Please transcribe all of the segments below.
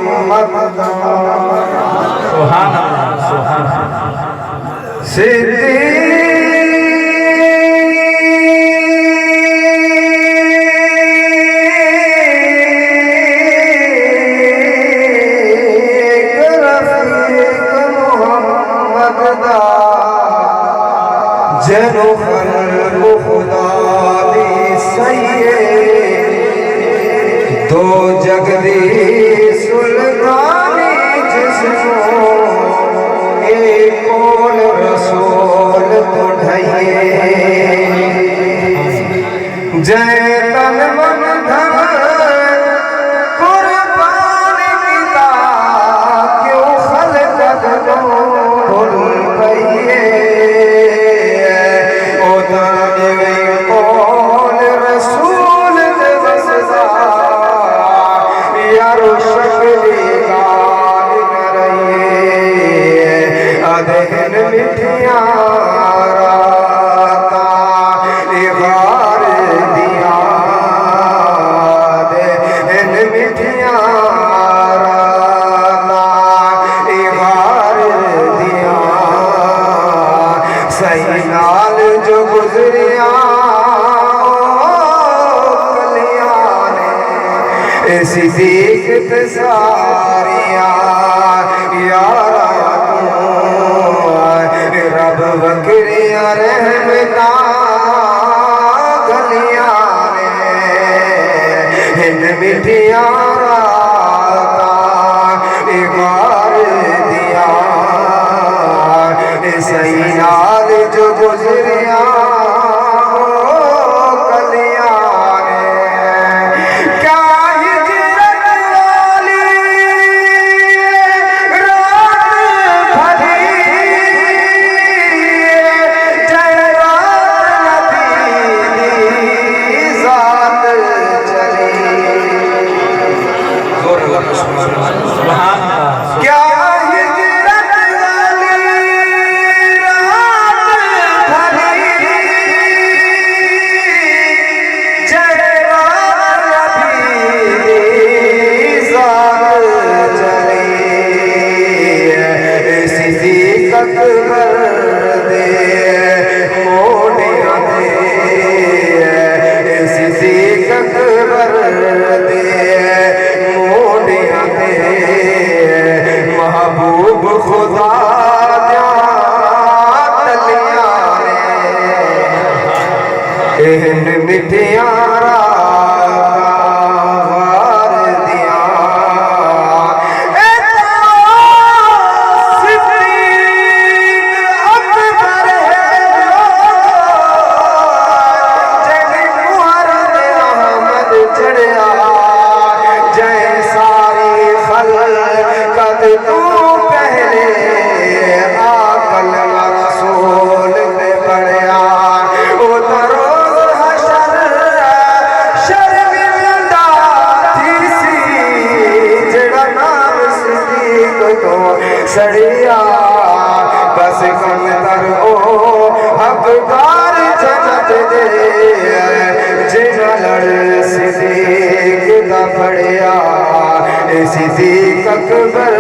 محمد سبحان اللہ سبحان اللہ صدیق جنو خلق خدا دی سید تو جگ دی سلطانی جسمو ایک کول رسول تو ڈھائیے جے تن من دھن قربان کیتا کیوں خلقت بھول گئیے سینال جو گزریاں کلیاں صدیق ساریاں یارا رب وکریاں رحمتاں گلیاں ہن مٹھیاں سینال جو گزریاں کلیاں کیا ہجرت والی رات بھری جے رات نبی دی ذات چلی زور اللہ سبحان اللہ کیا محبوب خدا دیا تلیاں اہن مٹھیاں تو پہلے آقل رسول پہ پڑیا اتر حشر شرمندہ تھی سی جڑا نام صدیق تو سڑیا بس کم تر او حقدار جنت دے جنا لڑ صدیق دا پڑیا صدیق اکبر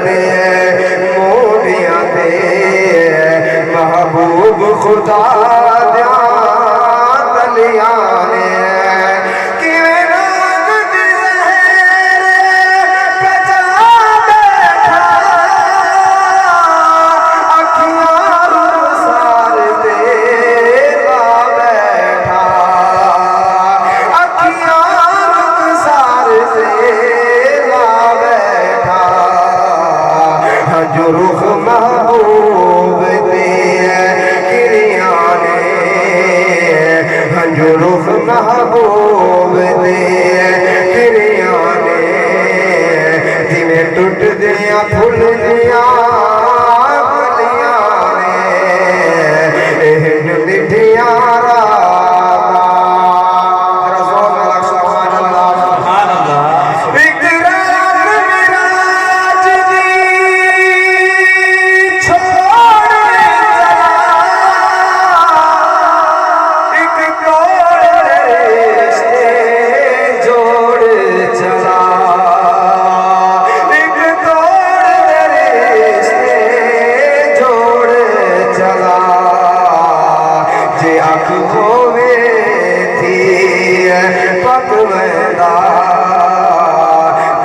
دے موڑیاں دے محبوب خدا دیا تلیاں جو رخ محبوب دے گریاں نے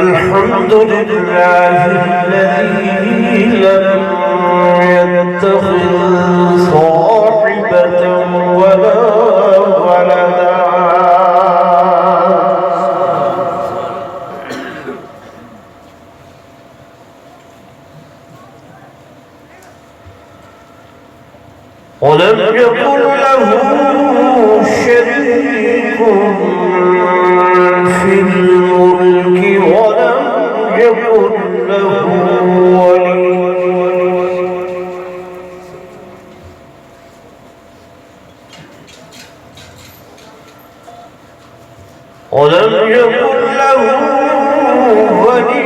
الحمد لله الذي لم يتخذ صاحبة ولا ولدا ولم يكن له شريك في الملك ولم يكن له ولي ولم يكن له ولي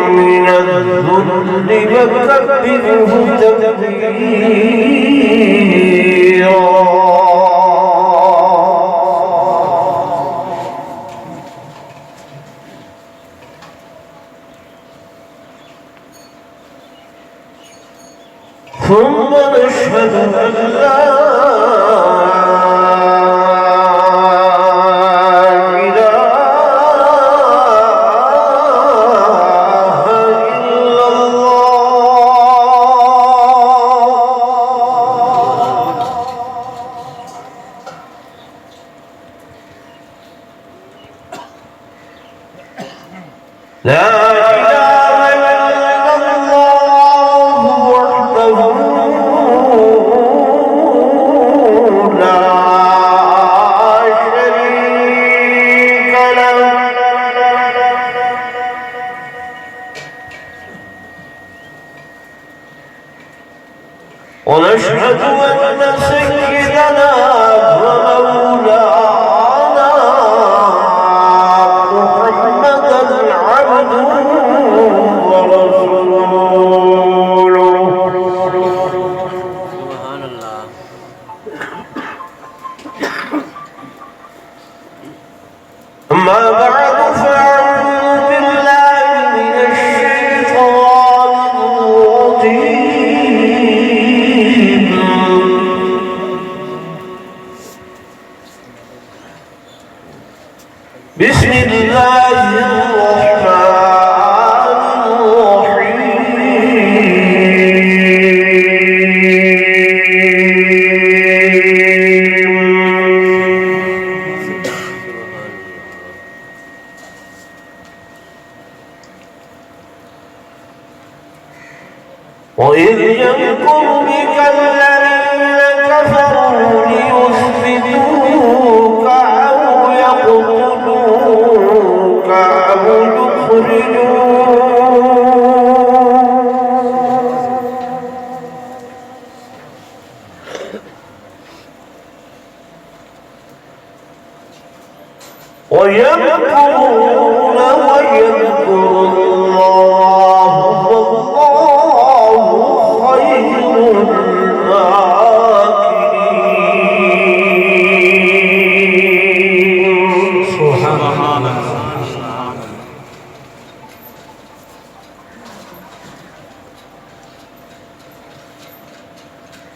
من الذل وكبره تكبيرا ثم نشهد أن لا لا إله إلا الله وحده لا شريك له ونشهد أن سيدنا ومولانا أما بعد فأعوذ بالله من الشيطان الرجيم بسم الله الرحمن الرحيم وإذ يمكر بك الذين كفروا ليثبتوك ويمكرون ويمكر الله والله خير الماكرين. سبحان الله.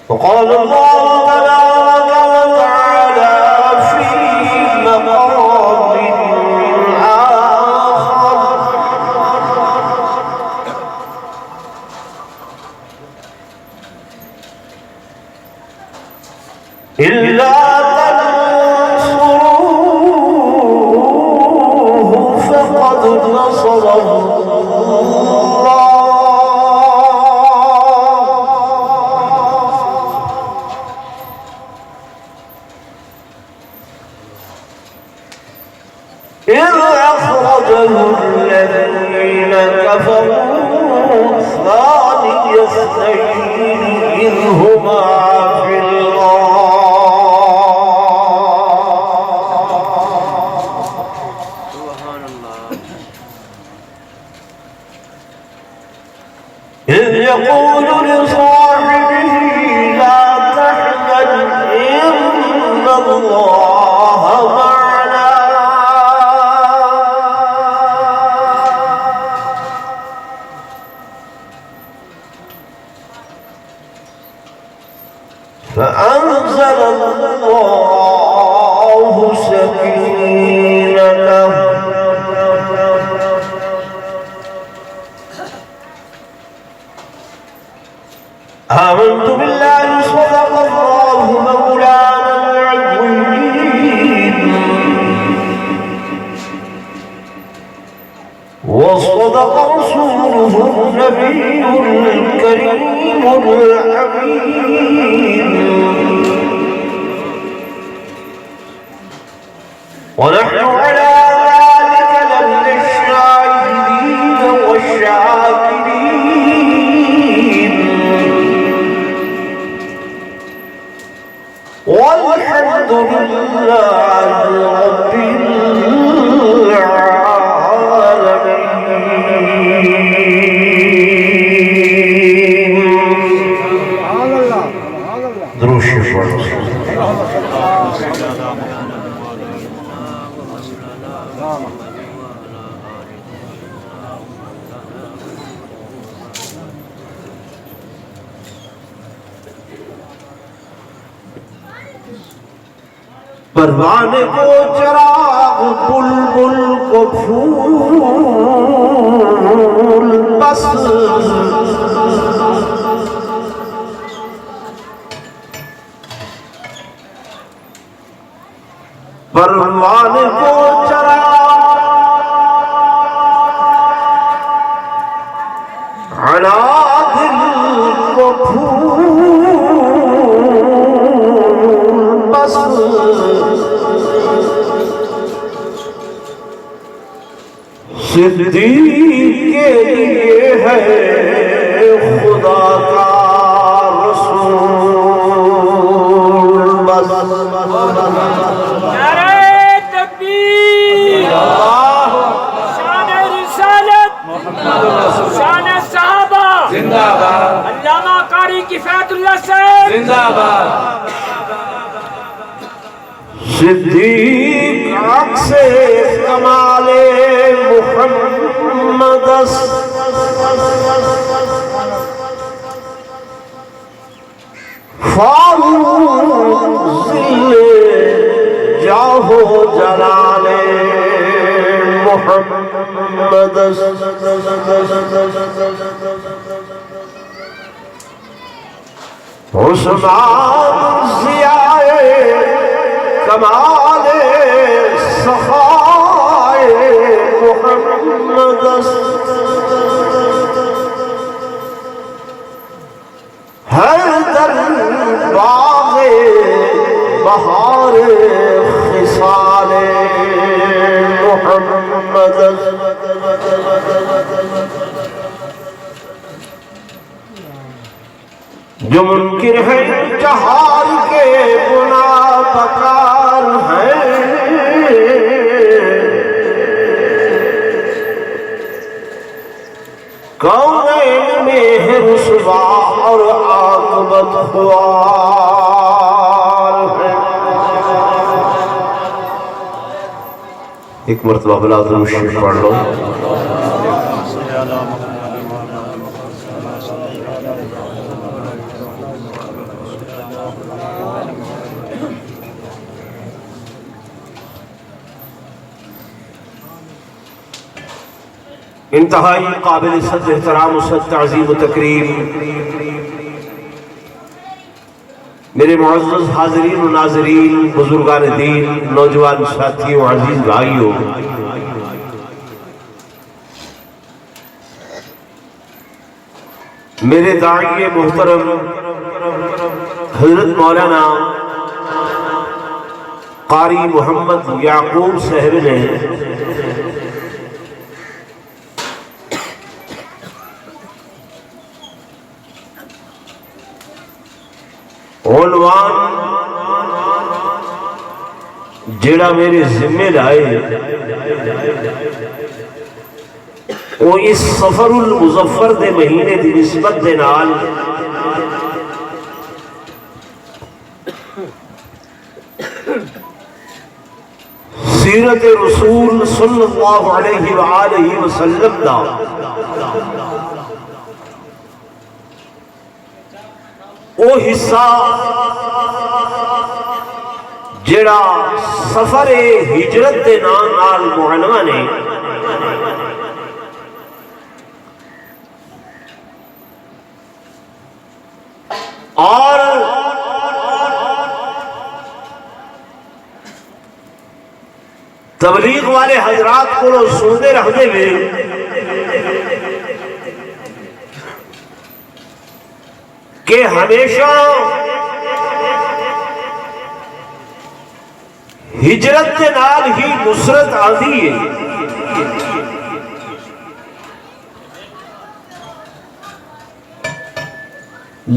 وقال الله تبارك وتعالى في مقام آخر إلا تنصروه فقد نصره إذ أخرجه الذين كفروا ثاني اثنين إذ هما في إذ يقول لصاحبه لا تحزن إن الله معنا فأنزل الله سكينته آمنت بالله صدق الله مولانا العظيم وصدق رسوله النبي الكريم الحميد ونحن على ذلك لمن الشاهدين والشاكرين والحمد لله رب العالمين. درود شریف پروانے کو چراغ بلبل کو پھول بس پروانے کو چراغ علا دل کو پھول بس صدیق کے لیے ہے خدا کا رسول بس نعرہ تکبیر، شان رسالت، شان صحابہ، علامہ قاری کفایت اللہ صاحب زندہ باد. صدیق عکس کمال محمد فاروق ذل جاہ و جلال محمد عثمان ضیاء کمال سخائے محمد حیدر باغ بہار خصال محمد جو منکر ہے جہال کے گناہ بکار ہیں ایک مرتبہ بلا درود شریف پڑھ لو. انتہائی قابل صد احترام و صد تعظیم و تکریم میرے معزز حاضرین و ناظرین، بزرگان دین، نوجوان ساتھیوں، عزیز بھائیوں، میرے داعی محترم حضرت مولانا قاری محمد یعقوب صاحب نے عنوان جڑا میرے ذمہ لائے وہ اس سفر المظفر دے مہینے دی نسبت دے نال سیرت رسول صلی اللہ علیہ وآلہ وسلم دا وہ حصہ جڑا سفر ہجرت دے نام نال معنون ہے، اور تبلیغ والے حضرات کو سنتے رہتے ہوئے کہ ہمیشہ ہجرت کے نال ہی نصرت آتی ہے،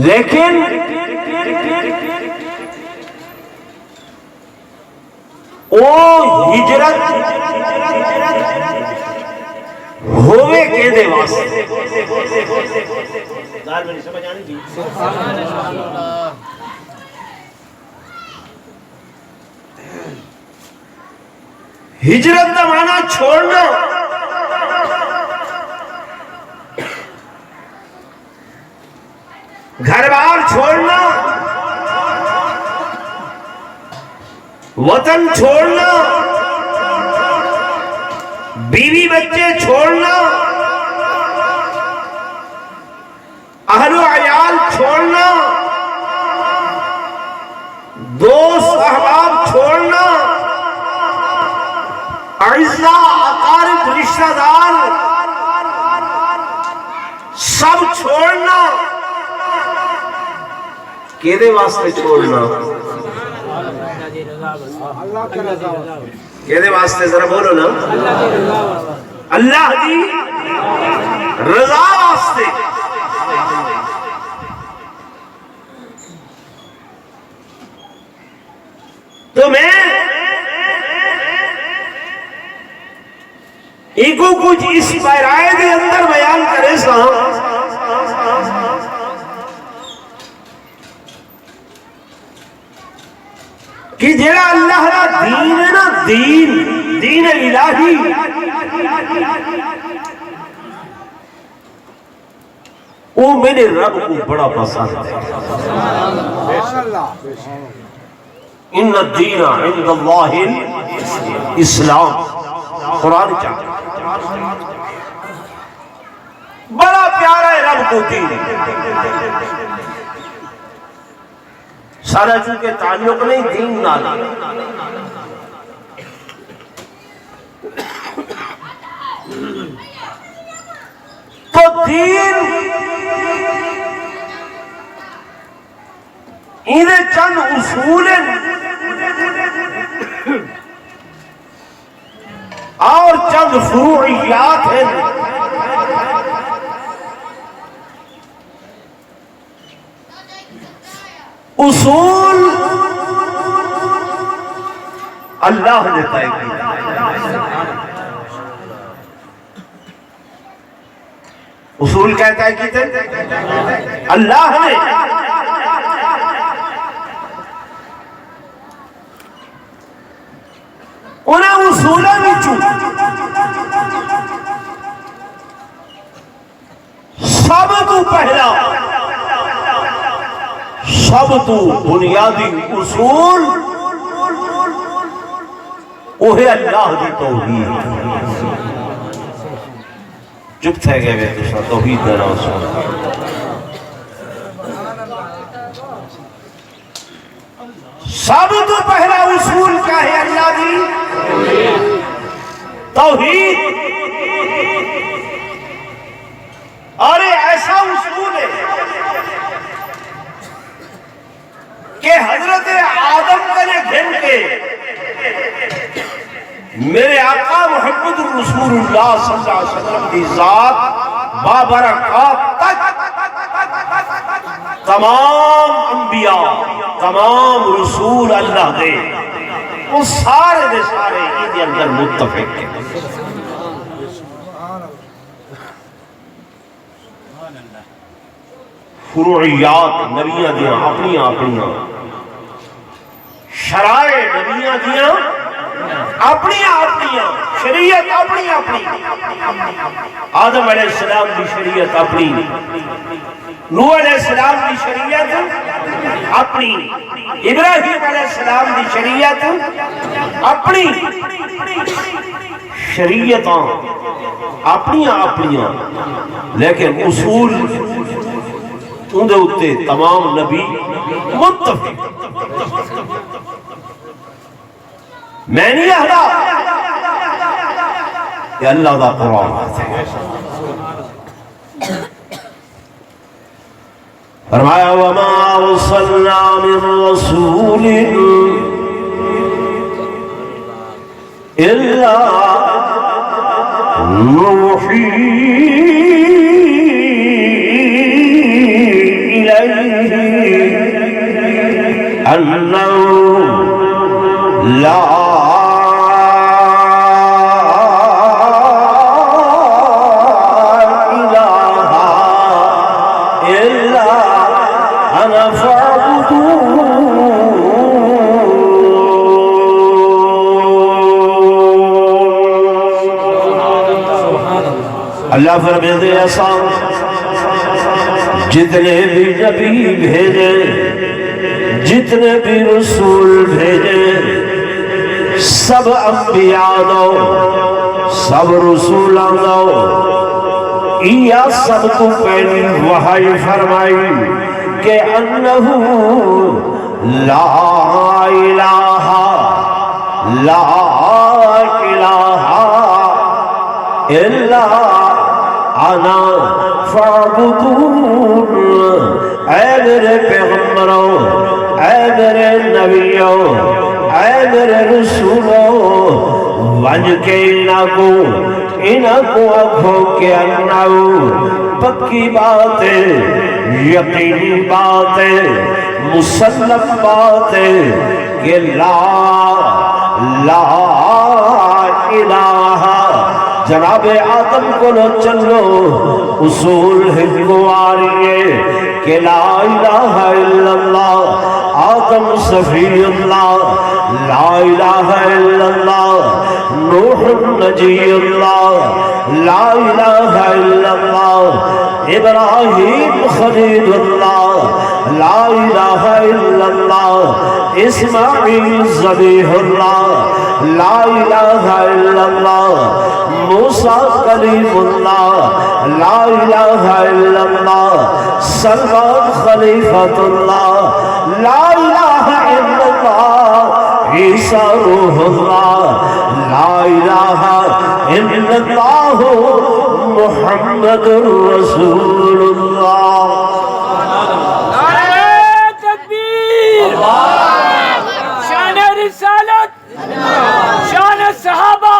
لیکن وہ ہجرت ہوئے کے دے واسطے. ہجرت کا معنی چھوڑنا، گھر بار چھوڑنا، وطن چھوڑنا، بیوی بچے چھوڑنا، اہل و عیال چھوڑنا، دوست احباب چھوڑنا، اعزاء اقارب رشتہ دار سب چھوڑنا. کیدے واسطے چھوڑنا؟ کیدے واسطے؟ ذرا بولو نا. اللہ دی رضا واسطے. تو میں ایک کچھ اس پیرائے دے اندر بیان کرے سا کہ جڑا اللہ را دین ہے نا، دین الہی، وہ میرے رب کو بڑا پسند ہے. ان الدین عند اللہ اسلام، قرآن چاہتا بڑا پیارا ہے رب کو دین. سارا چونکہ تعلق نہیں دین نال، تو دین انہیں چند اصول اور چند فروعیات ہیں. اصول اللہ نے طے کیا. اصول کہتا ہے کہ اللہ نے. انہیں اصولہ بھی وچوں سب تو پہلا سب تو بنیادی اصول وہ ہے اللہ دی توحید چپ تھے گئے وے تسا توحید دینا اصول سب تو پہلا اصول کیا ہے اللہ دی توحید اور ایسا اصول ہے کہ حضرت آدم کا نے گھن کے میرے آقا محمد رسول اللہ صلی اللہ علیہ وسلم کی ذات بابرکات تک تمام انبیاء تمام رسول اللہ دے وہ سارے دے سارے یہ اندر متفق ہیں فروعیات نبیاں دیاں اپنی شرائع نبیاں دیاں اپنی شریعت اپنی آدم علیہ السلام کی شریعت اپنی نوح علیہ السلام کی شریعت اپنی ابراہیم علیہ السلام کی شریعت اپنی شریعتاں اپنی لیکن اصول اندے اتے تمام نبی متفق میں نہیں اہلا یہ اللہ دا قرآن ہے فرمایا وما ارسلنا من رسول الا نوحی أنه لا إله إلا أنا فاعبدون اللہ فرماتے ہیں آسان جتنے بھی نبی بھیجے جتنے بھی رسول بھیجے سب انبیاء دو سب رسولان دو یا سب تو پہلی وحی فرمائی کہ انہو لا الہ الا انا فاعبدون اے میرے پیغمبروں اے میرے نبیوں اے میرے رسولوں ونج کے انہاں کو اکھوں کے انہاں پکی بات ہے یقینی بات ہے مسلم بات ہے کہ لا الہ جناب آدم کو نہ چلو اصول ہے کو آ رہی ہے کہ لا الہ الا اللہ آدم صفی اللہ لا الہ الا اللہ نوح نجی اللہ لا الہ الا اللہ ابراہیم خلیل اللہ لا الہ الا اللہ اسماعیل ذبیح اللہ لا الہ الا اللہ موسیٰ کلیم اللہ لا الہ الا اللہ سلمان خلیفۃ اللہ لا الہ الا اللہ عیسیٰ روح اللہ لا الہ الا اللہ محمد رسول اللہ نعرہ تکبیر شان رسالت شان صحابہ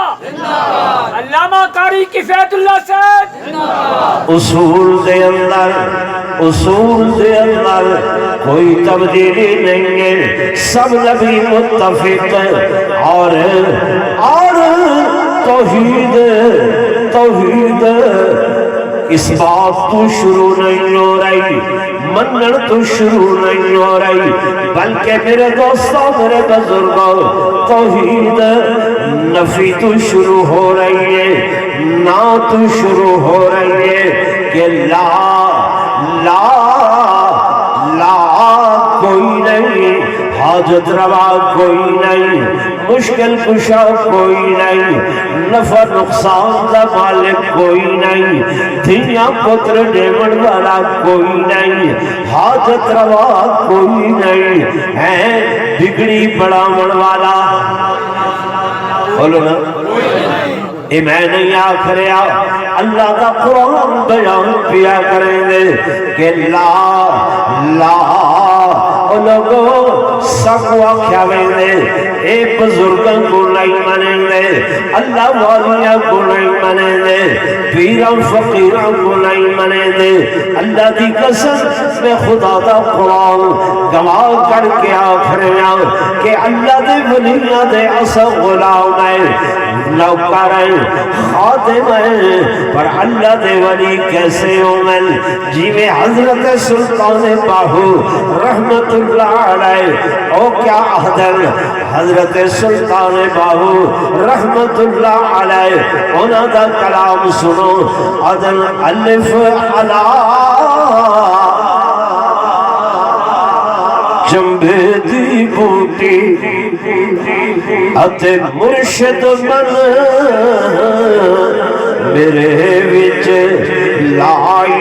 علامہ قاری کفایت اللہ صاحب اصول دے اندر کوئی تبدیلی نہیں ہے سب نبی متفق اور توحید اس بات تو شروع نہیں ہو رہی منن تو شروع نہیں ہو رہی بلکہ میرے دوستوں میرے بزرگوں توحید نفی تو شروع ہو رہی ہے نا تو شروع ہو رہی ہے کہ لا لا لا کوئی نہیں حاجت روا کوئی نہیں مشکل کشا کوئی نہیں نفع نقصان کا مالک کوئی نہیں دنیا پتر دیمن والا کوئی نہیں حاجت روا کوئی نہیں ہے بگڑی بڑھاون والا بولو نا اے میں نہیں آخریا اللہ کا قرآن بیان کیا کریں گے کہ لا لا لوگوں سب آخیا ویندے اے بزرگاں کو نہیں منیں گے اللہ والیاں کو نہیں منیں گے پیراں فقیراں کو نہیں منیں گے اللہ دی قسم میں خدا دا قرآن گواہ کر کے آخریاں کہ اللہ دے ولیاں دے اصل غلام ہے نوکر ہیں خادم ہیں پر اللہ دے ولی کیسے ہومن جی میں حضرت سلطان باہو رحمت اللہ علیہ او کیا عہدن حضرت سلطان باہو رحمت اللہ علیہ انہاں دا کلام سنو عدن الف علا چمبے دی بوٹی اتے مرشد من میرے وچ لائی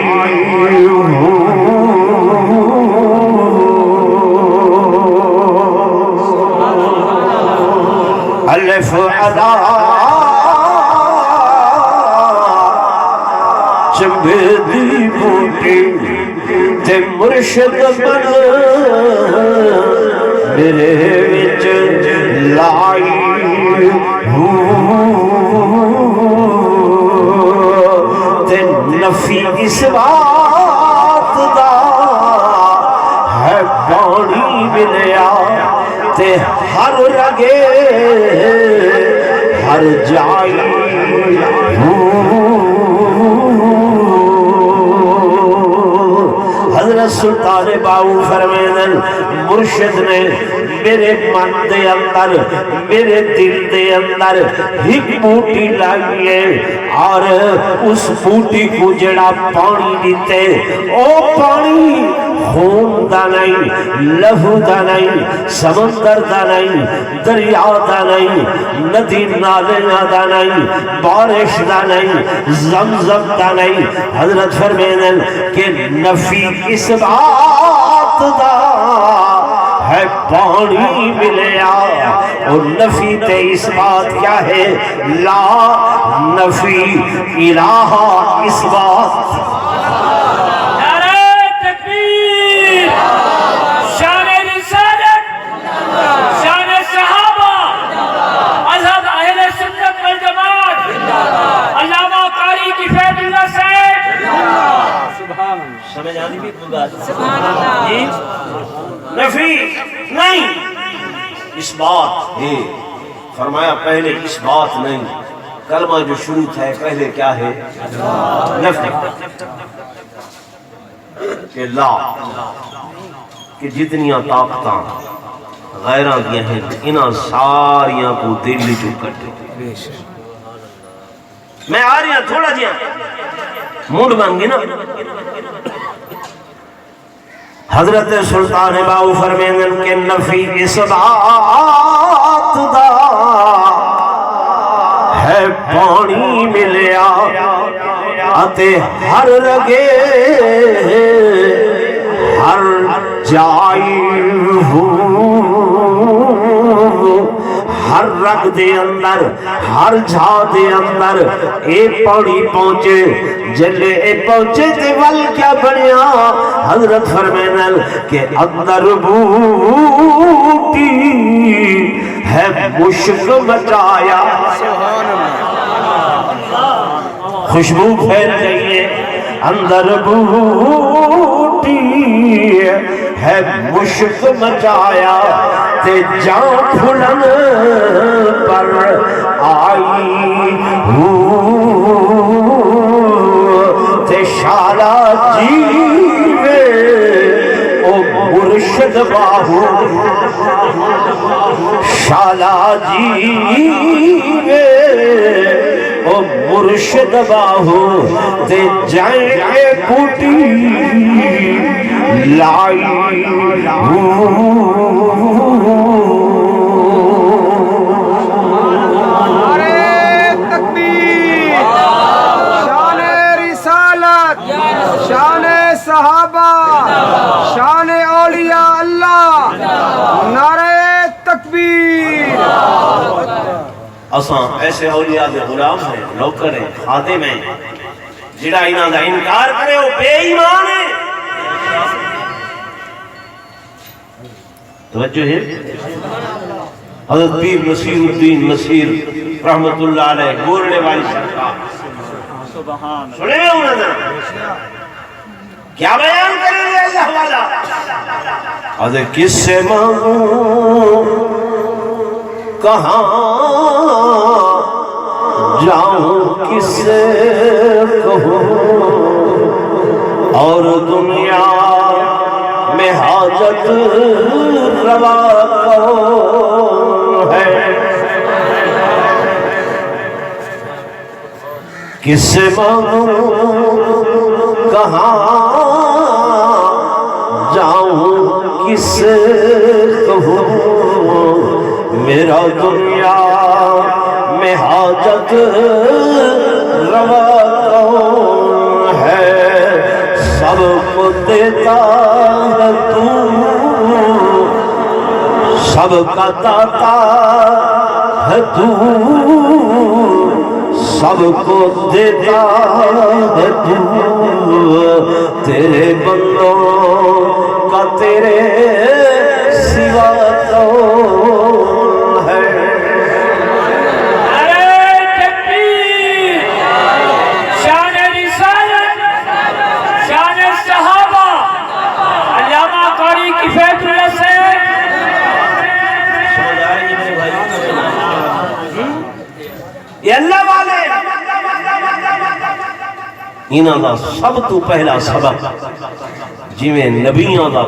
الف علا چمبے دی بوٹی تے مرشد من میرے وچ لائی تے نفی اس بات دا ہے پانی ملیا تے ہر رگے ہر جائی حضرت سلطان باہو فرمیدن مرشد نے میرے من دے اندر میرے دل دے اندر ایک بوٹی لائیے اور اس بوٹی کو جڑا پانی دیتے او پانی خون دا نہیں لہو دا نہیں سمندر دا نہیں دریا دا نہیں ندی نالے دا نہیں بارش دا نہیں زمزم دا نہیں حضرت فرمیدن کہ نفی اس بات دا ہے پانی ملیا اور نفی تے اس بات کیا ہے لا نفی الہ اس بات نعرہ تکبیر شان رسالت شان صحابہ مذہب اہل سنت والجماعت علامہ قاری کفایت اللہ صاحب سبحان اللہ سمجھ آنی بھی کوئی بات سبحان اللہ نفی نہیں اس بات ہے فرمایا پہلے اس بات نہیں کلمہ جو شروع ہے پہلے کیا ہے نفی کہ لا کہ جتنیاں طاقتاں غیران دیا ہیں انہاں ساریاں کو دلی جو کرتے میں آ رہی ہوں تھوڑا جیا موڈ بن گی نا حضرت سلطان باہو فرمیدن کے نفی اس بات دا ہے پانی ملیا اتے ہر رگے ہر جائی ہر رگ دے اندر ہر جھا دے اندر اے پانی پہنچے جلے اے پہنچے تے ول کیا بنیا حضرت فرمینل کہ اندر بوٹی ہے مشک مچایا خوشبو پھیل رہی ہے اندر بوٹی ہے مشک مچایا تے جان پھلن پر آئی تے شالا جیوے مرشد باہو شالا جیوے او مرشد باہو تے جائے پوٹی لائی شان صحابہ شان اولیاء اللہ نعرہ تکبیر اساں ایسے اولیاء دے غلام ہیں نوکر ہیں خادم ہیں جڑا انہاں دا انکار کرے وہ بے ایمان ہے توجہ ہے حضرت پیر نصیر الدین نصیر رحمت اللہ علیہ گورنے والی سرکار سنے میں انہوں نے کیا بیان کریں گے یہ حوالہ حضرت کس سے مانگوں کہاں جاؤں کس سے کہوں اور دنیا میں حاجت روا کون ہے کس سے مانگوں کہاں جاؤں کس سے کہوں میرا دنیا میں حاجت روا کون ہے سب کو دیتا ہے تو سب کا داتا ہے تو سب کو دیتا ہے تو تیرے بندوں کا تیرے سوا کون ہے نعرہ تکبیر شان رسالت شان صحابہ علامہ قاری کفایت اللہ سے یہ اللہ والے انہاں دا سب تو پہلا سبق جویں نبیوں دا